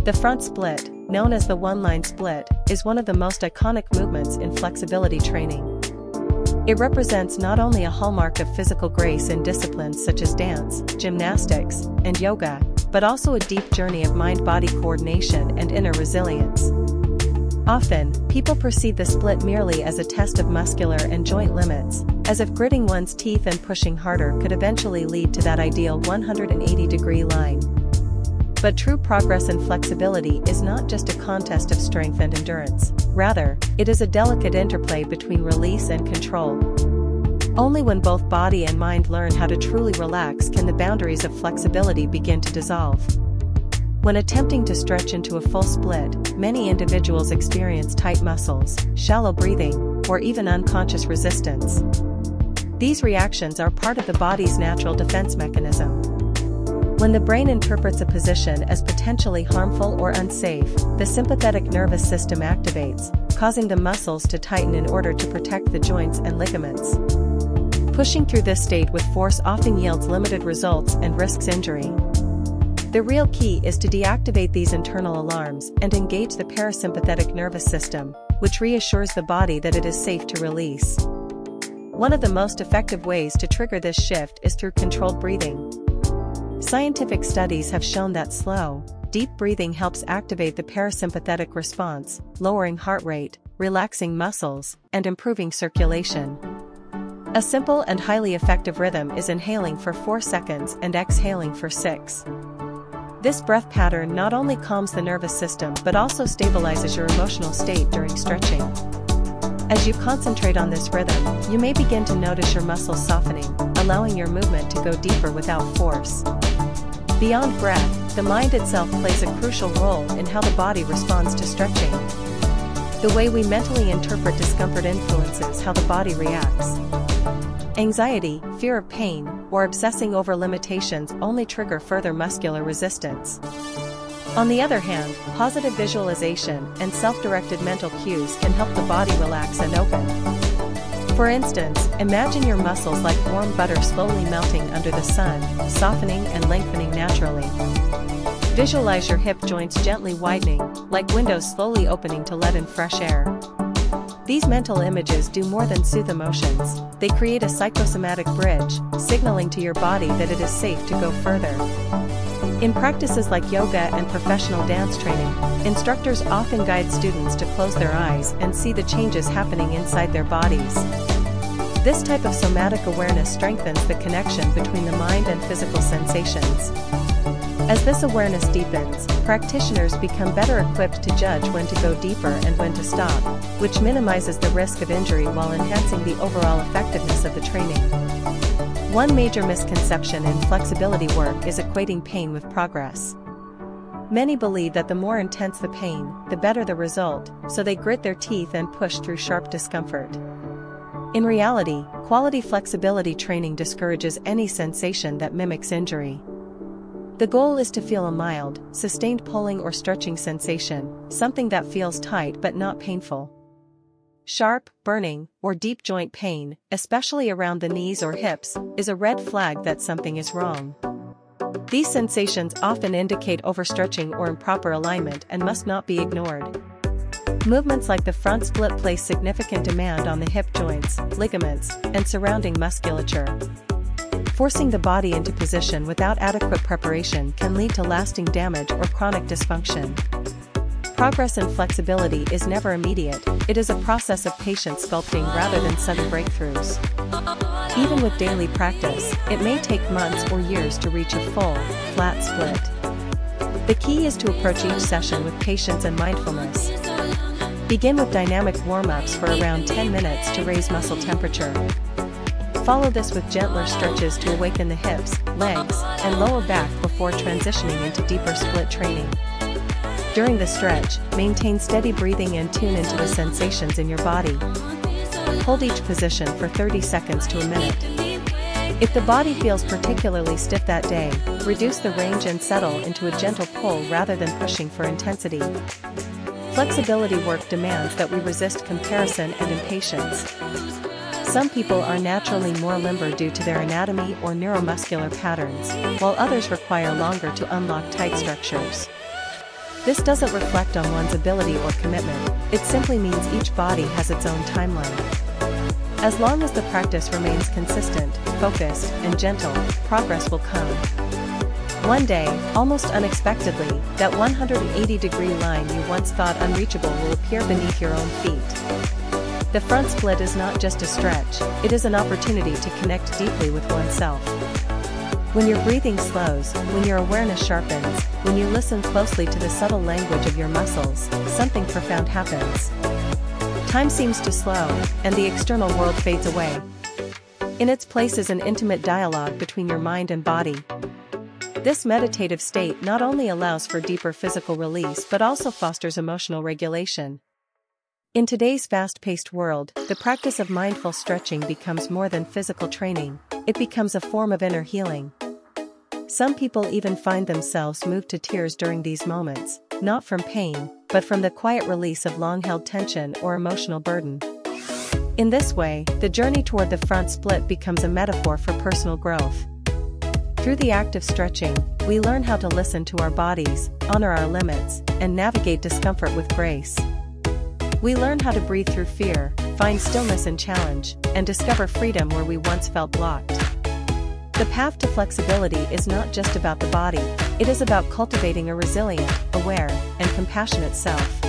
The front split, known as the one-line split, is one of the most iconic movements in flexibility training. It represents not only a hallmark of physical grace in disciplines such as dance, gymnastics, and yoga, but also a deep journey of mind-body coordination and inner resilience. Often, people perceive the split merely as a test of muscular and joint limits, as if gritting one's teeth and pushing harder could eventually lead to that ideal 180-degree line. But true progress in flexibility is not just a contest of strength and endurance. Rather, it is a delicate interplay between release and control. Only when both body and mind learn how to truly relax can the boundaries of flexibility begin to dissolve. When attempting to stretch into a full split, many individuals experience tight muscles, shallow breathing, or even unconscious resistance. These reactions are part of the body's natural defense mechanism. When the brain interprets a position as potentially harmful or unsafe, the sympathetic nervous system activates, causing the muscles to tighten in order to protect the joints and ligaments. Pushing through this state with force often yields limited results and risks injury. The real key is to deactivate these internal alarms and engage the parasympathetic nervous system, which reassures the body that it is safe to release. One of the most effective ways to trigger this shift is through controlled breathing. Scientific studies have shown that slow, deep breathing helps activate the parasympathetic response, lowering heart rate, relaxing muscles, and improving circulation. A simple and highly effective rhythm is inhaling for 4 seconds and exhaling for 6. This breath pattern not only calms the nervous system but also stabilizes your emotional state during stretching. As you concentrate on this rhythm, you may begin to notice your muscles softening, allowing your movement to go deeper without force. Beyond breath, the mind itself plays a crucial role in how the body responds to stretching. The way we mentally interpret discomfort influences how the body reacts. Anxiety, fear of pain, or obsessing over limitations only trigger further muscular resistance. On the other hand, positive visualization and self-directed mental cues can help the body relax and open. For instance, imagine your muscles like warm butter slowly melting under the sun, softening and lengthening naturally. Visualize your hip joints gently widening, like windows slowly opening to let in fresh air. These mental images do more than soothe emotions, they create a psychosomatic bridge, signaling to your body that it is safe to go further. In practices like yoga and professional dance training, instructors often guide students to close their eyes and see the changes happening inside their bodies. This type of somatic awareness strengthens the connection between the mind and physical sensations. As this awareness deepens, practitioners become better equipped to judge when to go deeper and when to stop, which minimizes the risk of injury while enhancing the overall effectiveness of the training. One major misconception in flexibility work is equating pain with progress. Many believe that the more intense the pain, the better the result, so they grit their teeth and push through sharp discomfort. In reality, quality flexibility training discourages any sensation that mimics injury. The goal is to feel a mild, sustained pulling or stretching sensation, something that feels tight but not painful. Sharp, burning, or deep joint pain, especially around the knees or hips, is a red flag that something is wrong. These sensations often indicate overstretching or improper alignment and must not be ignored. Movements like the front split place significant demand on the hip joints, ligaments, and surrounding musculature. Forcing the body into position without adequate preparation can lead to lasting damage or chronic dysfunction. Progress in flexibility is never immediate, it is a process of patient sculpting rather than sudden breakthroughs. Even with daily practice, it may take months or years to reach a full, flat split. The key is to approach each session with patience and mindfulness. Begin with dynamic warm-ups for around 10 minutes to raise muscle temperature. Follow this with gentler stretches to awaken the hips, legs, and lower back before transitioning into deeper split training. During the stretch, maintain steady breathing and tune into the sensations in your body. Hold each position for 30 seconds to a minute. If the body feels particularly stiff that day, reduce the range and settle into a gentle pull rather than pushing for intensity. Flexibility work demands that we resist comparison and impatience. Some people are naturally more limber due to their anatomy or neuromuscular patterns, while others require longer to unlock tight structures. This doesn't reflect on one's ability or commitment, it simply means each body has its own timeline. As long as the practice remains consistent, focused, and gentle, progress will come. One day, almost unexpectedly, that 180-degree line you once thought unreachable will appear beneath your own feet. The front split is not just a stretch, it is an opportunity to connect deeply with oneself. When your breathing slows, when your awareness sharpens, when you listen closely to the subtle language of your muscles, something profound happens. Time seems to slow, and the external world fades away. In its place is an intimate dialogue between your mind and body. This meditative state not only allows for deeper physical release but also fosters emotional regulation. In today's fast-paced world, the practice of mindful stretching becomes more than physical training, it becomes a form of inner healing. Some people even find themselves moved to tears during these moments, not from pain, but from the quiet release of long-held tension or emotional burden. In this way, the journey toward the front split becomes a metaphor for personal growth. Through the act of stretching, we learn how to listen to our bodies, honor our limits, and navigate discomfort with grace. We learn how to breathe through fear, find stillness in challenge, and discover freedom where we once felt blocked. The path to flexibility is not just about the body, it is about cultivating a resilient, aware, and compassionate self.